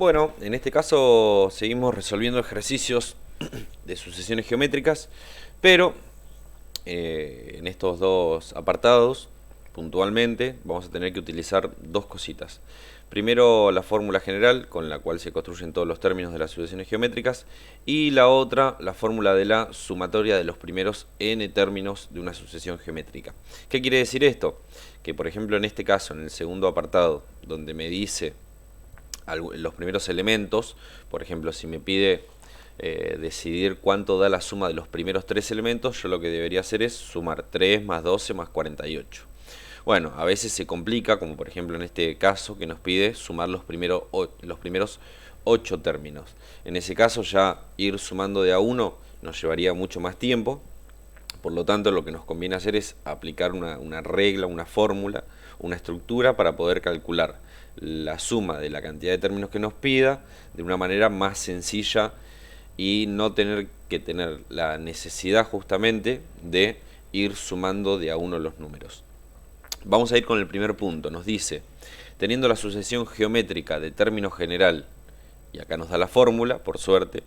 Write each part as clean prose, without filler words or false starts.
Bueno, en este caso seguimos resolviendo ejercicios de sucesiones geométricas, pero en estos dos apartados, puntualmente, vamos a tener que utilizar dos cositas. Primero, la fórmula general con la cual se construyen todos los términos de las sucesiones geométricas, y la otra, la fórmula de la sumatoria de los primeros n términos de una sucesión geométrica. ¿Qué quiere decir esto? Que, por ejemplo, en este caso, en el segundo apartado, donde me dice los primeros elementos, por ejemplo, si me pide decidir cuánto da la suma de los primeros tres elementos, yo lo que debería hacer es sumar 3 más 12 más 48. Bueno, a veces se complica, como por ejemplo en este caso que nos pide sumar los primeros 8 términos. En ese caso ya ir sumando de a uno nos llevaría mucho más tiempo. Por lo tanto, lo que nos conviene hacer es aplicar una regla, una fórmula, una estructura para poder calcular la suma de la cantidad de términos que nos pida de una manera más sencilla y no tener que tener la necesidad justamente de ir sumando de a uno los números. Vamos a ir con el primer punto. Nos dice, teniendo la sucesión geométrica de término general, y acá nos da la fórmula, por suerte,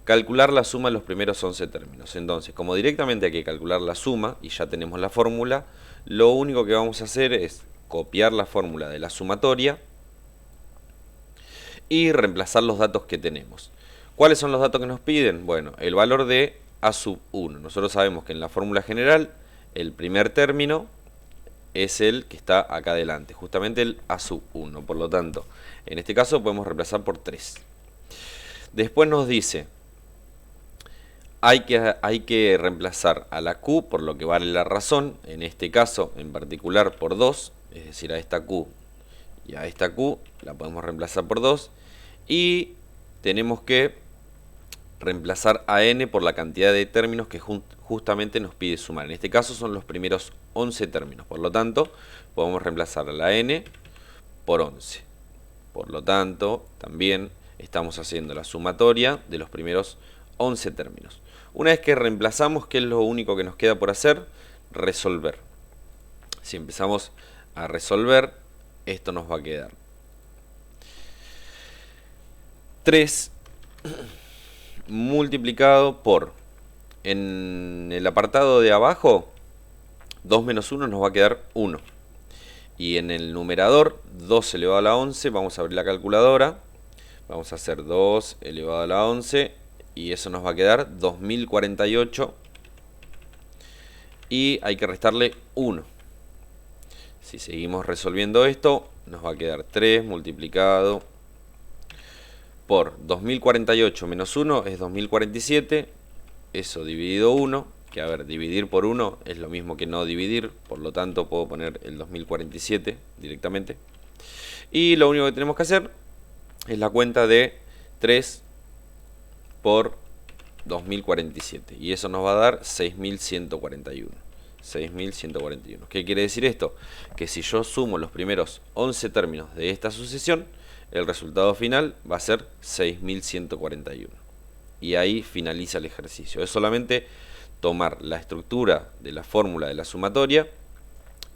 calcular la suma de los primeros 11 términos. Entonces, como directamente hay que calcular la suma y ya tenemos la fórmula, lo único que vamos a hacer es copiar la fórmula de la sumatoria y reemplazar los datos que tenemos. ¿Cuáles son los datos que nos piden? Bueno, el valor de a sub 1. Nosotros sabemos que en la fórmula general el primer término es el que está acá adelante, justamente el a sub 1. Por lo tanto, en este caso podemos reemplazar por 3. Después nos dice, hay que reemplazar a la q por lo que vale la razón, en este caso en particular por 2, es decir, a esta q y a esta q la podemos reemplazar por 2, y tenemos que reemplazar a n por la cantidad de términos que justamente nos pide sumar. En este caso son los primeros 11 términos, por lo tanto podemos reemplazar a la n por 11. Por lo tanto, también estamos haciendo la sumatoria de los primeros 11 términos. Una vez que reemplazamos, ¿qué es lo único que nos queda por hacer? Resolver. Si empezamos a resolver, esto nos va a quedar 3 multiplicado por, en el apartado de abajo, 2 menos 1 nos va a quedar 1. Y en el numerador, 2 elevado a la 11, vamos a abrir la calculadora. Vamos a hacer 2 elevado a la 11 y eso nos va a quedar 2048. Y hay que restarle 1. Si seguimos resolviendo esto, nos va a quedar 3 multiplicado por 2048 menos 1 es 2047. Eso dividido 1. Que a ver, dividir por 1 es lo mismo que no dividir, por lo tanto puedo poner el 2047 directamente. Y lo único que tenemos que hacer es la cuenta de 3 por 2047. Y eso nos va a dar 6141. 6141. ¿Qué quiere decir esto? Que si yo sumo los primeros 11 términos de esta sucesión, el resultado final va a ser 6141. Y ahí finaliza el ejercicio. Es solamente tomar la estructura de la fórmula de la sumatoria,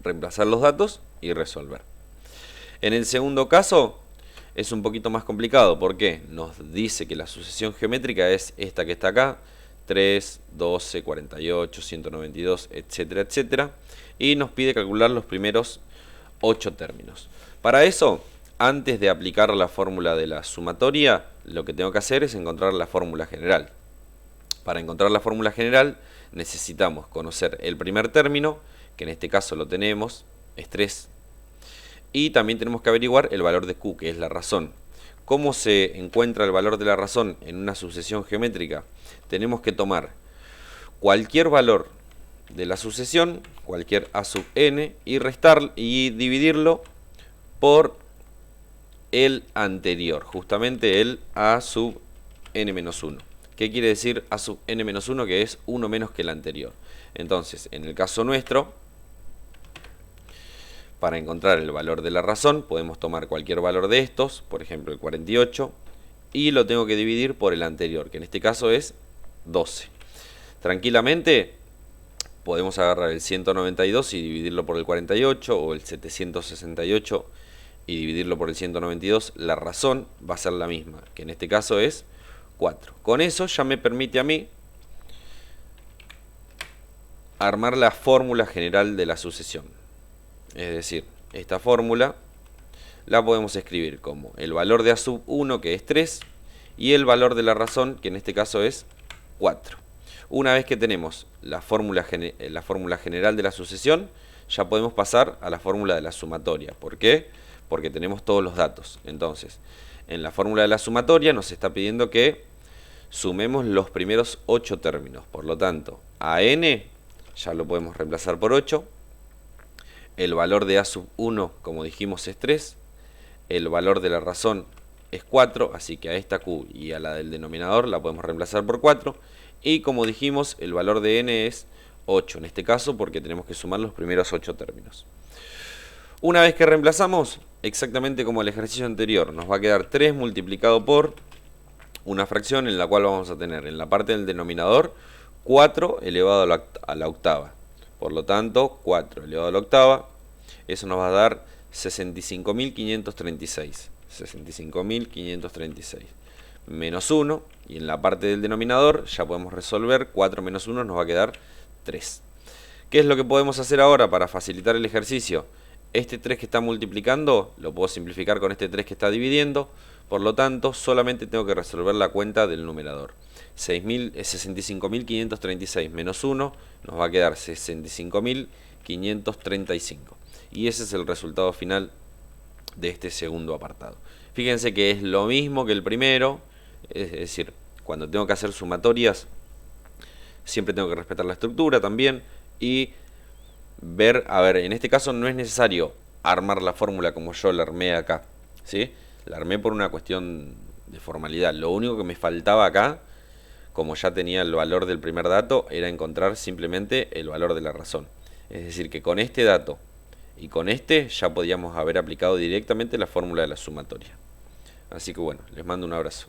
reemplazar los datos y resolver. En el segundo caso es un poquito más complicado porque nos dice que la sucesión geométrica es esta que está acá, 3, 12, 48, 192, etcétera, etcétera, y nos pide calcular los primeros 8 términos. Para eso, antes de aplicar la fórmula de la sumatoria, lo que tengo que hacer es encontrar la fórmula general. Para encontrar la fórmula general necesitamos conocer el primer término, que en este caso lo tenemos, es 3. Y también tenemos que averiguar el valor de q, que es la razón. ¿Cómo se encuentra el valor de la razón en una sucesión geométrica? Tenemos que tomar cualquier valor de la sucesión, cualquier a sub n, y dividirlo por el anterior, justamente el a sub n menos 1. ¿Qué quiere decir a sub n menos 1? Que es 1 menos que el anterior. Entonces, en el caso nuestro, para encontrar el valor de la razón, podemos tomar cualquier valor de estos, por ejemplo el 48, y lo tengo que dividir por el anterior, que en este caso es 12. Tranquilamente podemos agarrar el 192 y dividirlo por el 48, o el 768 y dividirlo por el 192, la razón va a ser la misma, que en este caso es 4. Con eso ya me permite a mí armar la fórmula general de la sucesión. Es decir, esta fórmula la podemos escribir como el valor de A sub 1, que es 3, y el valor de la razón, que en este caso es 4. Una vez que tenemos la fórmula general de la sucesión, ya podemos pasar a la fórmula de la sumatoria. ¿Por qué? Porque tenemos todos los datos. Entonces, en la fórmula de la sumatoria nos está pidiendo que sumemos los primeros 8 términos. Por lo tanto, a n ya lo podemos reemplazar por 8. El valor de A sub 1, como dijimos, es 3. El valor de la razón es 4, así que a esta q y a la del denominador la podemos reemplazar por 4. Y como dijimos, el valor de n es 8 en este caso, porque tenemos que sumar los primeros 8 términos. Una vez que reemplazamos, exactamente como el ejercicio anterior, nos va a quedar 3 multiplicado por una fracción en la cual vamos a tener en la parte del denominador 4 elevado a la octava. Por lo tanto, 4 elevado a la octava, eso nos va a dar 65.536. 65.536 menos 1, y en la parte del denominador ya podemos resolver. 4 menos 1 nos va a quedar 3. ¿Qué es lo que podemos hacer ahora para facilitar el ejercicio? Este 3 que está multiplicando lo puedo simplificar con este 3 que está dividiendo. Por lo tanto, solamente tengo que resolver la cuenta del numerador. 65.536 menos 1 nos va a quedar 65.535. Y ese es el resultado final de este segundo apartado. Fíjense que es lo mismo que el primero, es decir, cuando tengo que hacer sumatorias, siempre tengo que respetar la estructura también y ver, a ver, en este caso no es necesario armar la fórmula como yo la armé acá, ¿sí? La armé por una cuestión de formalidad. Lo único que me faltaba acá, como ya tenía el valor del primer dato, era encontrar simplemente el valor de la razón. Es decir, que con este dato y con este ya podíamos haber aplicado directamente la fórmula de la sumatoria. Así que bueno, les mando un abrazo.